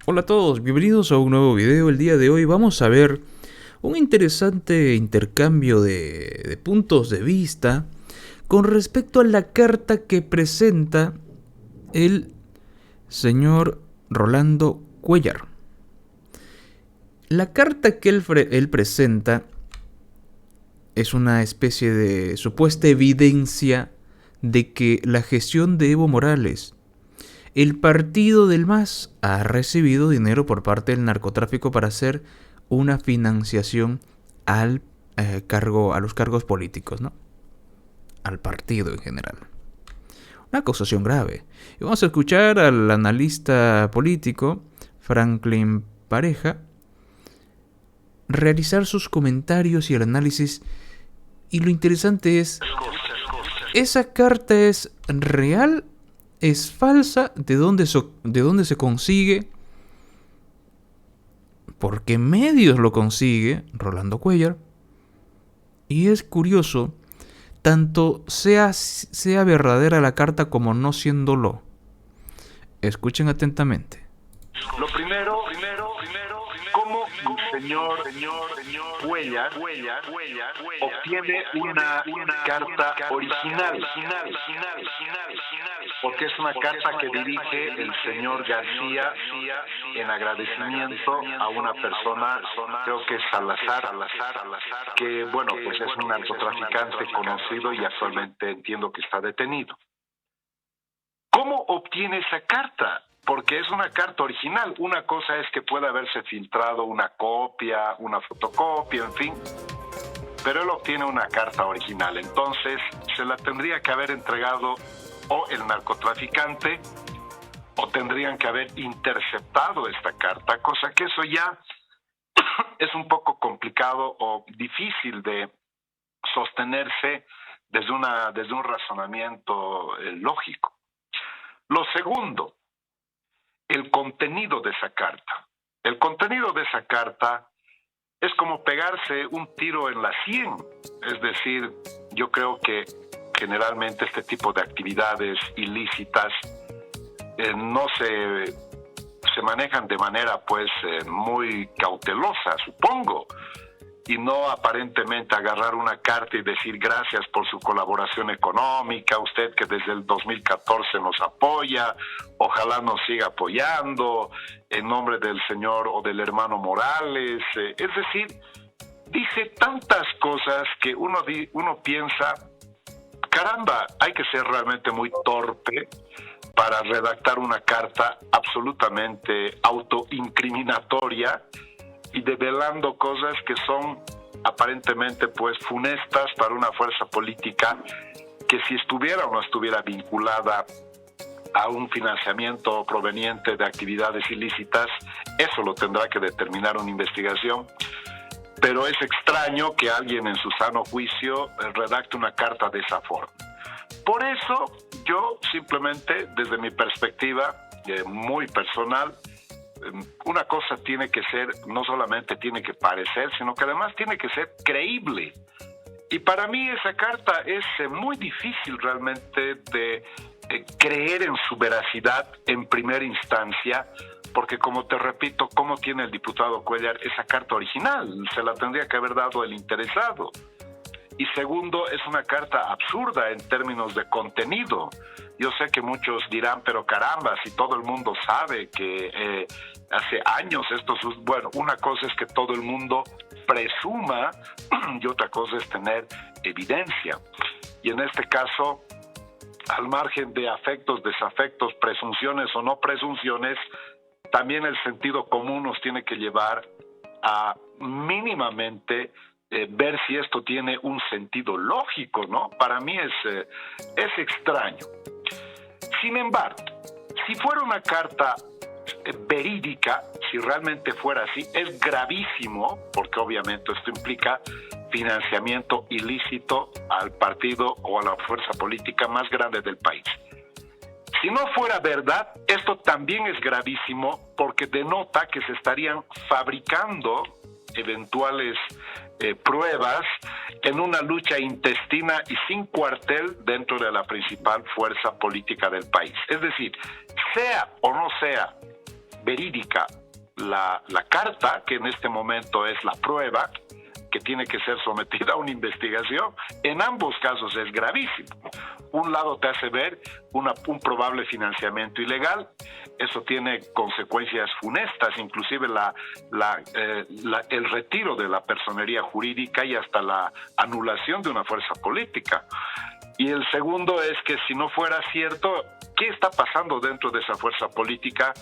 Hola a todos, bienvenidos a un nuevo video. El día de hoy vamos a ver un interesante intercambio de puntos de vista con respecto a la carta que presenta el señor Rolando Cuéllar. La carta que él presenta es una especie de supuesta evidencia de que la gestión de Evo Morales, el partido del MAS, ha recibido dinero por parte del narcotráfico para hacer una financiación al a los cargos políticos, ¿no? Al partido en general. Una acusación grave. Y vamos a escuchar al analista político Franklin Pareja realizar sus comentarios y el análisis. Y lo interesante es, ¿esa carta es real? ¿Es falsa? ¿De dónde se consigue? ¿Por qué medios lo consigue Rolando Cuéllar? Y es curioso, tanto sea verdadera la carta como no siéndolo. Escuchen atentamente. Lo primero, ¿cómo el señor Cuéllar obtiene una carta original? Porque es una carta que dirige el señor García en agradecimiento a una persona, creo que es Salazar, que bueno, pues es un narcotraficante conocido y actualmente entiendo que está detenido. ¿Cómo obtiene esa carta? Porque es una carta original. Una cosa es que pueda haberse filtrado una copia, una fotocopia, en fin, pero él obtiene una carta original. Entonces, se la tendría que haber entregado o el narcotraficante o tendrían que haber interceptado esta carta, cosa que eso ya es un poco complicado o difícil de sostenerse desde un razonamiento lógico. Lo segundo, el contenido de esa carta. El contenido de esa carta es como pegarse un tiro en la sien. Es decir, yo creo que generalmente este tipo de actividades ilícitas no se manejan de manera pues muy cautelosa, supongo, y no aparentemente agarrar una carta y decir gracias por su colaboración económica, usted que desde el 2014 nos apoya, ojalá nos siga apoyando en nombre del señor o del hermano Morales. Es decir, dice tantas cosas que uno piensa, caramba, hay que ser realmente muy torpe para redactar una carta absolutamente autoincriminatoria y develando cosas que son aparentemente pues funestas para una fuerza política que si estuviera o no estuviera vinculada a un financiamiento proveniente de actividades ilícitas, eso lo tendrá que determinar una investigación. Pero es extraño que alguien en su sano juicio redacte una carta de esa forma. Por eso yo simplemente, desde mi perspectiva muy personal, una cosa tiene que ser, no solamente tiene que parecer, sino que además tiene que ser creíble. Y para mí esa carta es muy difícil realmente de creer en su veracidad en primera instancia, porque como te repito, ¿cómo tiene el diputado Cuéllar esa carta original? Se la tendría que haber dado el interesado. Y segundo, es una carta absurda en términos de contenido. Yo sé que muchos dirán, pero caramba, si todo el mundo sabe que hace años bueno, una cosa es que todo el mundo presuma y otra cosa es tener evidencia. Y en este caso, al margen de afectos, desafectos, presunciones o no presunciones, también el sentido común nos tiene que llevar a mínimamente ver si esto tiene un sentido lógico, ¿no? Para mí es extraño. Sin embargo, si fuera una carta verídica, si realmente fuera así, es gravísimo, porque obviamente esto implica financiamiento ilícito al partido o a la fuerza política más grande del país. Si no fuera verdad, esto también es gravísimo porque denota que se estarían fabricando eventuales pruebas en una lucha intestina y sin cuartel dentro de la principal fuerza política del país. Es decir, sea o no sea verídica la carta, que en este momento es la prueba, que tiene que ser sometida a una investigación, en ambos casos es gravísimo. Un lado te hace ver un probable financiamiento ilegal, eso tiene consecuencias funestas, inclusive el retiro de la personería jurídica y hasta la anulación de una fuerza política. Y el segundo es que si no fuera cierto, ¿qué está pasando dentro de esa fuerza política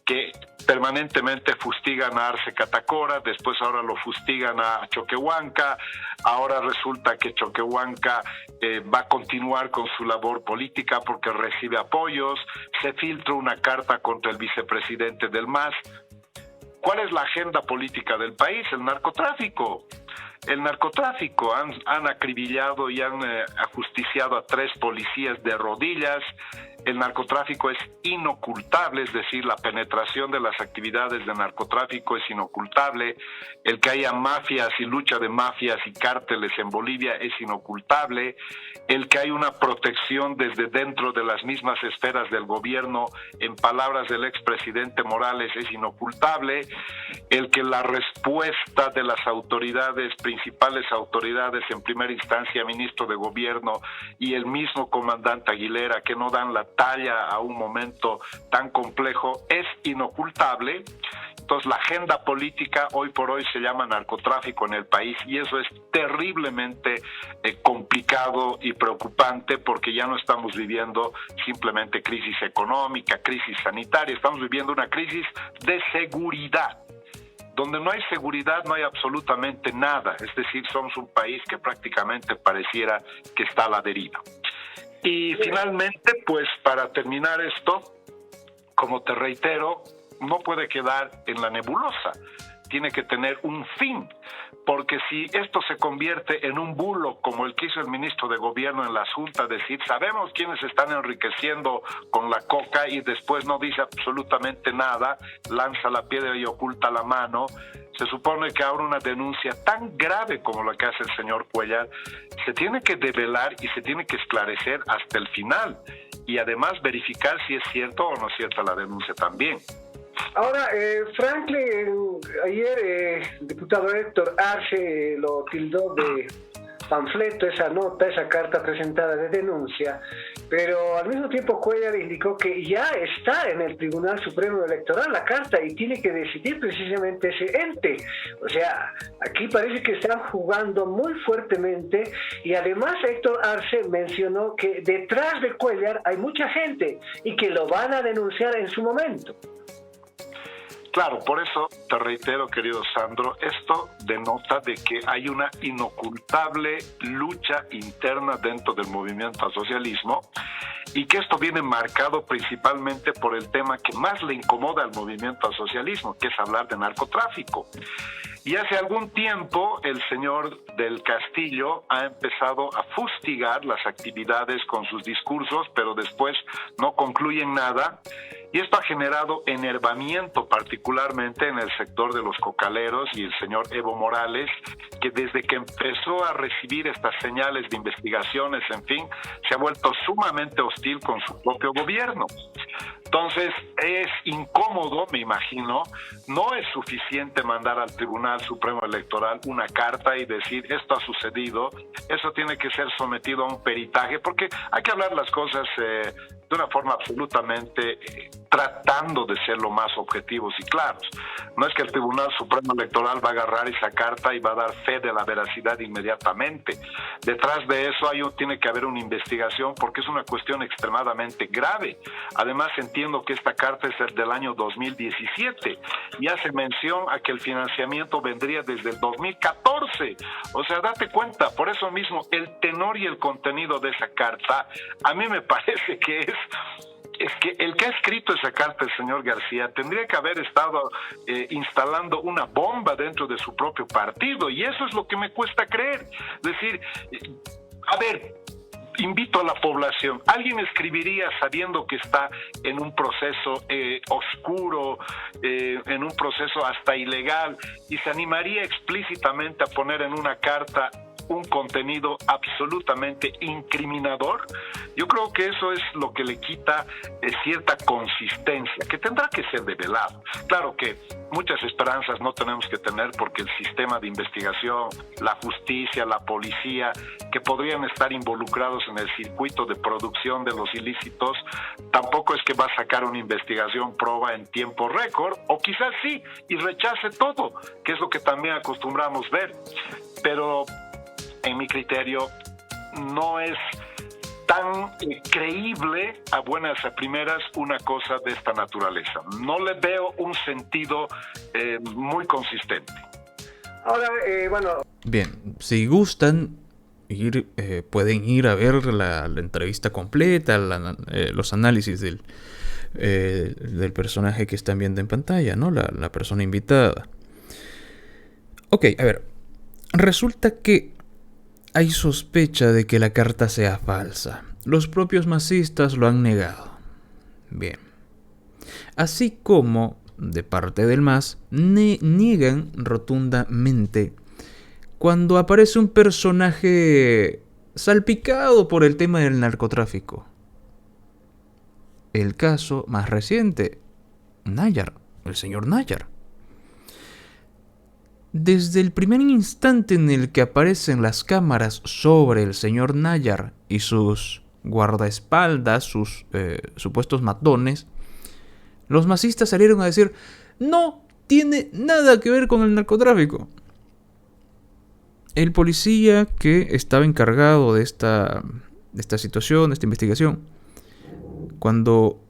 que permanentemente fustigan a Arce Catacora, después ahora lo fustigan a Choquehuanca, ahora resulta que Choquehuanca va a continuar con su labor política porque recibe apoyos, se filtra una carta contra el vicepresidente del MAS? ¿Cuál es la agenda política del país? El narcotráfico. El narcotráfico. Han acribillado y han ajusticiado a 3 policías de rodillas. El narcotráfico es inocultable, es decir, la penetración de las actividades de narcotráfico es inocultable. El que haya mafias y lucha de mafias y cárteles en Bolivia es inocultable. El que haya una protección desde dentro de las mismas esferas del gobierno, en palabras del expresidente Morales, es inocultable. El que la respuesta de las autoridades, principales autoridades, en primera instancia, ministro de gobierno y el mismo comandante Aguilera, que no dan la talla a un momento tan complejo, es inocultable. Entonces la agenda política hoy por hoy se llama narcotráfico en el país, y eso es terriblemente complicado y preocupante, porque ya no estamos viviendo simplemente crisis económica, crisis sanitaria, estamos viviendo una crisis de seguridad. Donde no hay seguridad no hay absolutamente nada, es decir, somos un país que prácticamente pareciera que está a la deriva. Y finalmente, pues para terminar esto, como te reitero, no puede quedar en la nebulosa, tiene que tener un fin, porque si esto se convierte en un bulo como el que hizo el ministro de gobierno en la Junta, decir sabemos quiénes están enriqueciendo con la coca, y después no dice absolutamente nada, lanza la piedra y oculta la mano. Se supone que ahora una denuncia tan grave como la que hace el señor Cuellar se tiene que develar y se tiene que esclarecer hasta el final, y además verificar si es cierto o no es cierta la denuncia también. Ahora, Franklin, ayer el diputado Héctor Arce lo tildó de panfleto, esa nota, esa carta presentada de denuncia, pero al mismo tiempo Cuellar indicó que ya está en el Tribunal Supremo Electoral la carta y tiene que decidir precisamente ese ente. O sea, aquí parece que están jugando muy fuertemente, y además Héctor Arce mencionó que detrás de Cuellar hay mucha gente y que lo van a denunciar en su momento. Claro, por eso te reitero, querido Sandro, esto denota de que hay una inocultable lucha interna dentro del movimiento al socialismo, y que esto viene marcado principalmente por el tema que más le incomoda al movimiento al socialismo, que es hablar de narcotráfico. Y hace algún tiempo el señor del Castillo ha empezado a fustigar las actividades con sus discursos, pero después no concluyen nada. Y esto ha generado enervamiento, particularmente en el sector de los cocaleros, y el señor Evo Morales, que desde que empezó a recibir estas señales de investigaciones, en fin, se ha vuelto sumamente hostil con su propio gobierno. Entonces es incómodo, me imagino, no es suficiente mandar al Tribunal Supremo Electoral una carta y decir esto ha sucedido, eso tiene que ser sometido a un peritaje, porque hay que hablar las cosas de una forma absolutamente tratando de ser lo más objetivos y claros. No es que el Tribunal Supremo Electoral va a agarrar esa carta y va a dar fe de la veracidad inmediatamente. Detrás de eso tiene que haber una investigación, porque es una cuestión extremadamente grave. Además, entiendo que esta carta es del año 2017 y hace mención a que el financiamiento vendría desde el 2014. O sea, date cuenta, por eso mismo el tenor y el contenido de esa carta a mí me parece que es que el que ha escrito esa carta, el señor García, tendría que haber estado instalando una bomba dentro de su propio partido, y eso es lo que me cuesta creer. Es decir, a ver, invito a la población, ¿alguien escribiría sabiendo que está en un proceso oscuro, en un proceso hasta ilegal, y se animaría explícitamente a poner en una carta un contenido absolutamente incriminador, yo creo que eso es lo que le quita cierta consistencia, que tendrá que ser develado. Claro que muchas esperanzas no tenemos que tener porque el sistema de investigación, la justicia, la policía, que podrían estar involucrados en el circuito de producción de los ilícitos, tampoco es que va a sacar una investigación proba en tiempo récord, o quizás sí, y rechace todo, que es lo que también acostumbramos ver. Pero en mi criterio no es tan creíble a buenas a primeras una cosa de esta naturaleza. No le veo un sentido muy consistente. Ahora, bueno... Bien, si gustan pueden ir a ver la entrevista completa, los análisis del personaje que están viendo en pantalla, ¿no? La persona invitada. Ok, a ver. Resulta que hay sospecha de que la carta sea falsa. Los propios masistas lo han negado. Bien. Así como, de parte del MAS, niegan rotundamente cuando aparece un personaje salpicado por el tema del narcotráfico. El caso más reciente, Nayar, el señor Nayar. Desde el primer instante en el que aparecen las cámaras sobre el señor Nayar y sus guardaespaldas, sus supuestos matones, los masistas salieron a decir: no tiene nada que ver con el narcotráfico. El policía que estaba encargado de esta situación, de esta investigación, cuando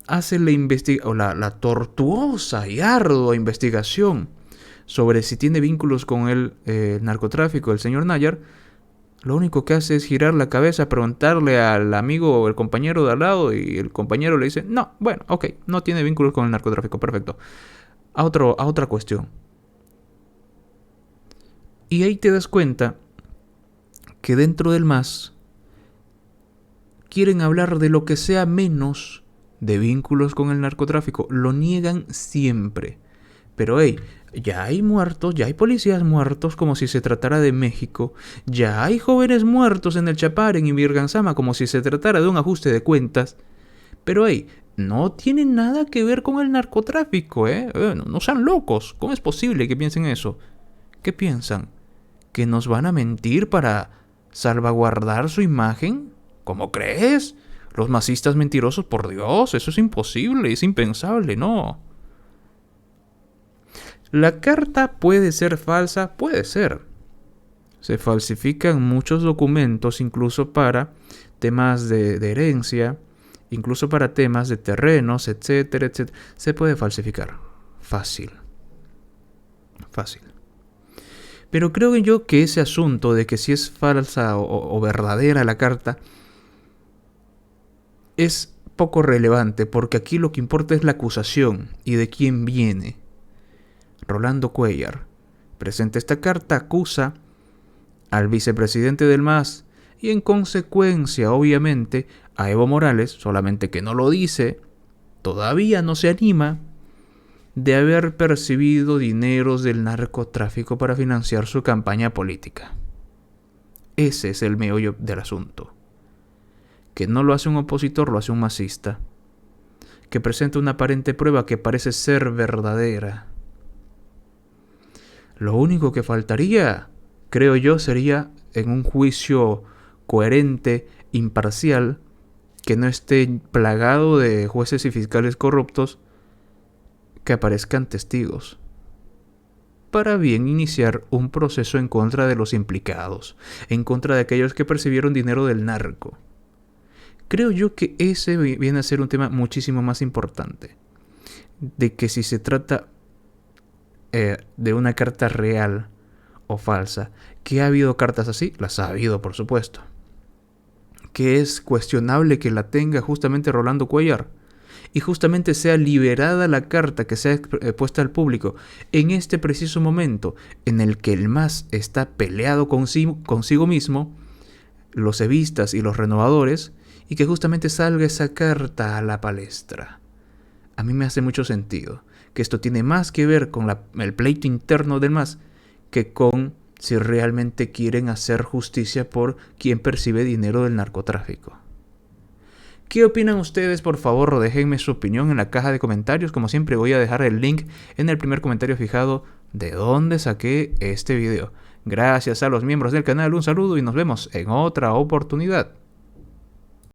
hace la tortuosa y ardua investigación sobre si tiene vínculos con el narcotráfico del señor Nayar, lo único que hace es girar la cabeza, preguntarle al amigo o el compañero de al lado, y el compañero le dice: no, bueno, ok, no tiene vínculos con el narcotráfico, perfecto. A otra cuestión. Y ahí te das cuenta que dentro del MAS quieren hablar de lo que sea menos de vínculos con el narcotráfico. Lo niegan siempre. Pero hey, ya hay muertos, ya hay policías muertos como si se tratara de México, ya hay jóvenes muertos en el Chaparen y Virgansama como si se tratara de un ajuste de cuentas. Pero hey, no tiene nada que ver con el narcotráfico, no sean locos. ¿Cómo es posible que piensen eso? ¿Qué piensan? ¿Que nos van a mentir para salvaguardar su imagen? ¿Cómo crees? Los masistas mentirosos, por Dios, eso es imposible, es impensable, no. ¿La carta puede ser falsa? Puede ser. Se falsifican muchos documentos, incluso para temas de herencia, incluso para temas de terrenos, etcétera, etcétera. Se puede falsificar. Fácil. Fácil. Pero creo yo que ese asunto de que si es falsa o verdadera la carta es poco relevante, porque aquí lo que importa es la acusación y de quién viene. Rolando Cuéllar presenta esta carta, acusa al vicepresidente del MAS y en consecuencia, obviamente, a Evo Morales, solamente que no lo dice, todavía no se anima, de haber percibido dineros del narcotráfico para financiar su campaña política. Ese es el meollo del asunto. Que no lo hace un opositor, lo hace un masista, que presenta una aparente prueba que parece ser verdadera. Lo único que faltaría, creo yo, sería en un juicio coherente, imparcial, que no esté plagado de jueces y fiscales corruptos, que aparezcan testigos, para bien iniciar un proceso en contra de los implicados, en contra de aquellos que percibieron dinero del narco. Creo yo que ese viene a ser un tema muchísimo más importante, de que si se trata de una carta real o falsa. ¿Que ha habido cartas así? Las ha habido, por supuesto. ¿Que es cuestionable que la tenga justamente Rolando Cuéllar y justamente sea liberada la carta, que sea puesta al público en este preciso momento en el que el MAS está peleado consigo mismo, los evistas y los renovadores, y que justamente salga esa carta a la palestra? A mí me hace mucho sentido que esto tiene más que ver con el pleito interno del MAS que con si realmente quieren hacer justicia por quien percibe dinero del narcotráfico. ¿Qué opinan ustedes? Por favor, déjenme su opinión en la caja de comentarios. Como siempre, voy a dejar el link en el primer comentario fijado de donde saqué este video. Gracias a los miembros del canal, un saludo y nos vemos en otra oportunidad.